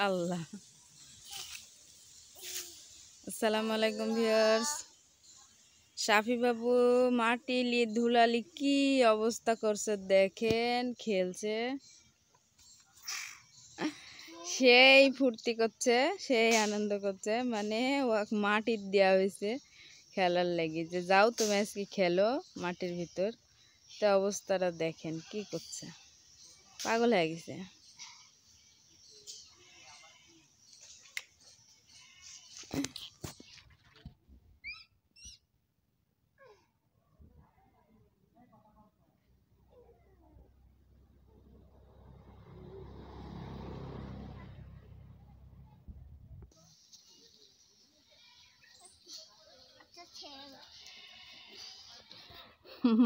আল্লাহ। আসসালামু আলাইকুম ভিউয়ার্স। শাফি বাবু মাটি লিয়ে ধুলালি কি অবস্থা করছে দেখেন, খেলছে, সেই ফুর্তি করছে, সেই আনন্দ করছে। মানে মাটি দেওয়া হয়েছে খেলার লেগে, যে যাও তুমি আজকে খেলো মাটির ভিতর। তো অবস্থাটা দেখেন কি করছে, পাগল হয়ে গেছে।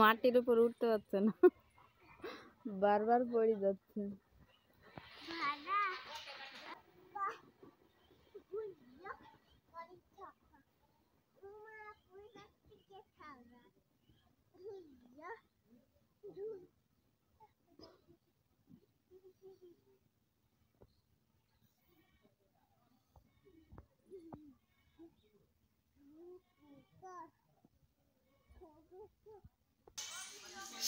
মাটির উপর উঠতে পারছে না, বারবার পড়ে যাচ্ছে।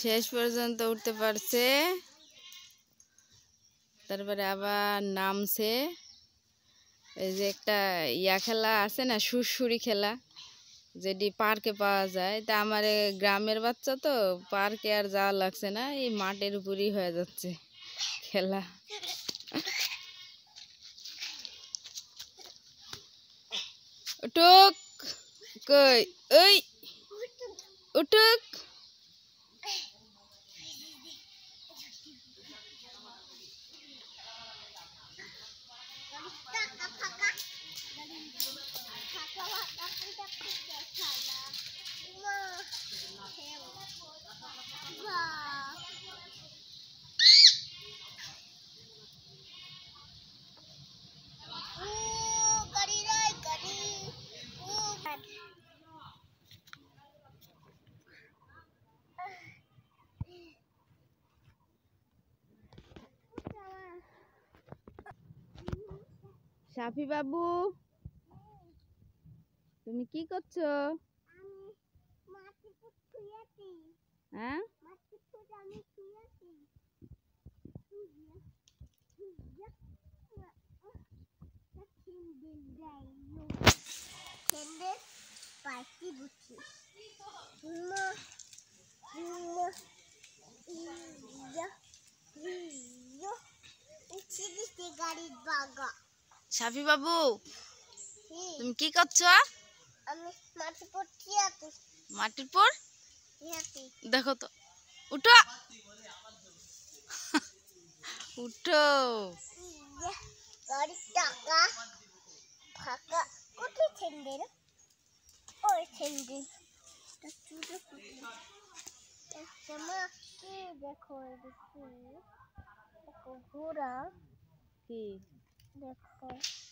শেষ পর্যন্ত উঠতে পারছে, তারপরে আবার নামছে। এই যে একটা খেলা আছে না, সুরসুরি খেলা, যেটি পার্কে পাওয়া যায়। তা আমার গ্রামের বাচ্চা তো, পার্কে আর যাওয়া লাগছে না, এই মাঠের উপরই হয়ে যাচ্ছে খেলা। উঠুক কই, ওই উঠুক। শাফি বাবু, তুমি কি করছো? হ্যাঁ, শাফি বাবু তুমি কি করছো? মাটির পর দেখো তো, উঠো উঠো।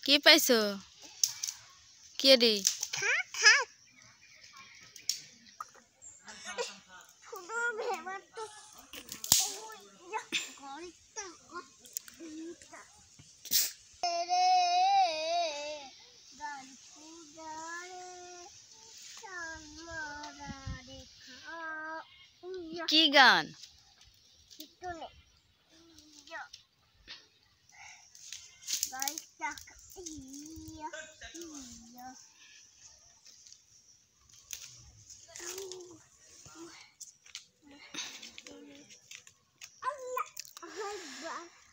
কি পাইছো? কে রে? কি গান?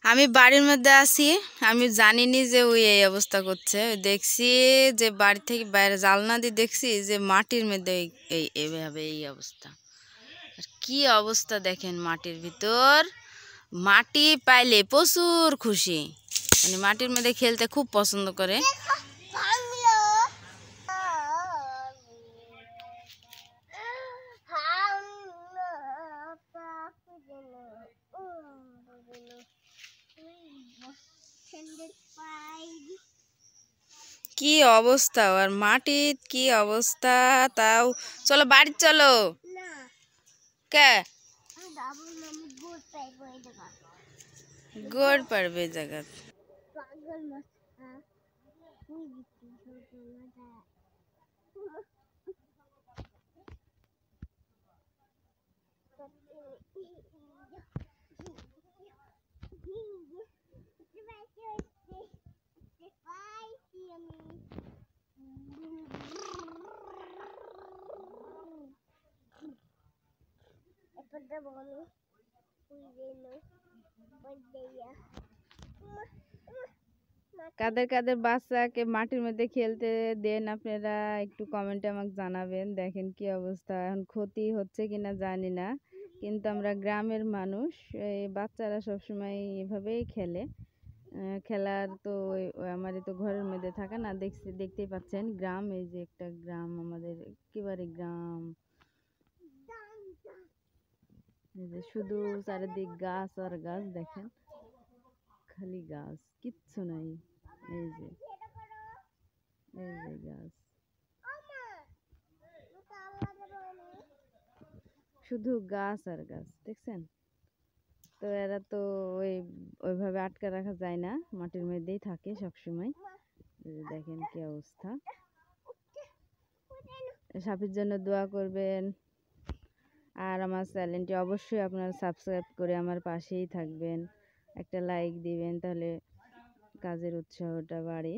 আমি বাড়ির মধ্যে আছি, আমি জানিনি যে ওই এই অবস্থা করছে। দেখছি যে বাড়ি থেকে বাইরে জানলা দিয়ে দেখছি যে মাটির মধ্যে এইভাবে এই অবস্থা। আর কি অবস্থা দেখেন মাটির ভিতর। মাটি পাইলে প্রচুর খুশি, মানে মাটির মধ্যে খেলতে খুব পছন্দ করে। কি অবস্থা আর মাটির কি অবস্থা। তাও চলো বাড়ি চলো। কে গোড় পারবে জায়গা? কাদের কাদের বাচ্চাকে মাটির মধ্যে খেলতে দেন আপনারা একটু কমেন্টে আমাকে জানাবেন। দেখেন কি অবস্থা, এখন ক্ষতি হচ্ছে কিনা জানি না, কিন্তু আমরা গ্রামের মানুষ, এই বাচ্চারা সবসময় এভাবেই খেলে। খেলার তো আমারই তো ঘরের মধ্যে থাকে না, দেখতেই পাচ্ছেন গ্রাম, এই যে একটা গ্রাম আমাদের, একেবারে গ্রাম। এই যে শুধু চারিদিক গাছ আর গাছ, দেখেন খালি গাছ, কিচ্ছু নাই। এই যে গাছ, শুধু গাছ আর গাছ, দেখছেন? তো এরা তো ওইভাবে আটকে রাখা যায় না, মাটির মধ্যেই থাকে সব সময়। দেখেন কি অবস্থা। সাপের জন্য দোয়া করবেন, আর আমার চ্যানেলটি অবশ্যই আপনারা সাবস্ক্রাইব করে আমার পাশেই থাকবেন, একটা লাইক দিবেন, তাহলে কাজের উৎসাহটা বাড়ে।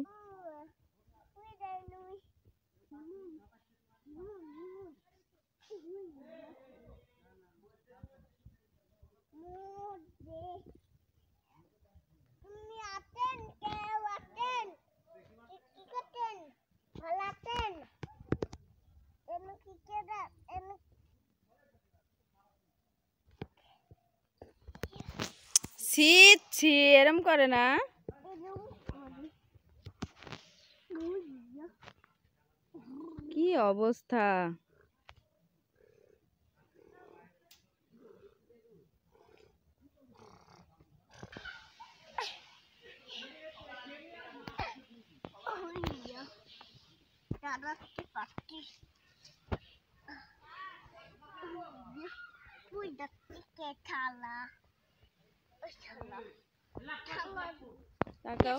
ছি ছি, এরম করে না। কি অবস্থা। তাকাও।